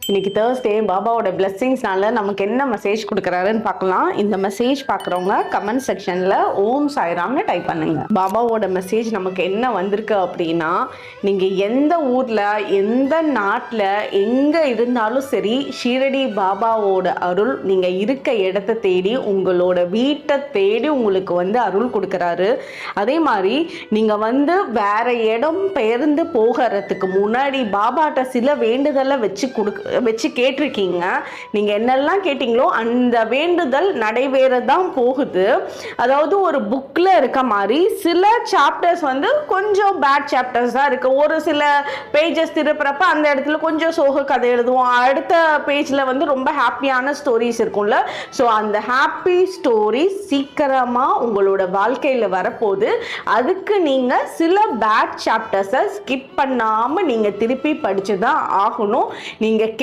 இன்னைக்கு தேர்ஸ்டே பாபாவோட பிளெஸ்ஸிங்ஸ்னால நமக்கு என்ன மெசேஜ் கொடுக்குறாருன்னு பார்க்கலாம். இந்த மெசேஜ் பார்க்குறவங்க கமெண்ட் செக்ஷனில் ஓம் சாய்ராம்னு டைப் பண்ணுங்க. பாபாவோட மெசேஜ் நமக்கு என்ன வந்திருக்கு அப்படின்னா, நீங்கள் எந்த ஊரில் எந்த நாட்டில் எங்கே இருந்தாலும் சரி, ஷீரடி பாபாவோட அருள் நீங்கள் இருக்க இடத்த தேடி உங்களோட வீட்டை தேடி உங்களுக்கு அருள் கொடுக்குறாரு. அதே மாதிரி நீங்கள் வேற இடம் பெயர்ந்து போகிறதுக்கு முன்னாடி பாபாட்ட சில வேண்டுதலை வச்சு கேட்டிருக்கீங்க. நீங்கள் என்னெல்லாம் கேட்டீங்களோ அந்த வேண்டுதல் நடைபெறதான் போகுது. அதாவது ஒரு புக்கில் இருக்க மாதிரி சில சாப்டர்ஸ் கொஞ்சம் பேட் சாப்டர்ஸ் தான் இருக்குது. ஒரு சில பேஜஸ் திருப்புறப்ப அந்த இடத்துல கொஞ்சம் சோக கதை எழுதுவோம். அடுத்த பேஜில் ரொம்ப ஹாப்பியான ஸ்டோரிஸ் இருக்கும்ல. ஸோ அந்த ஹாப்பி ஸ்டோரிஸ் சீக்கிரமாக உங்களோட வாழ்க்கையில் வரப்போகுது. அதுக்கு நீங்கள் சில பேட் சாப்டர்ஸை ஸ்கிப் பண்ணாமல் நீங்கள் திருப்பி படித்து தான் ஆகணும். நீங்கள்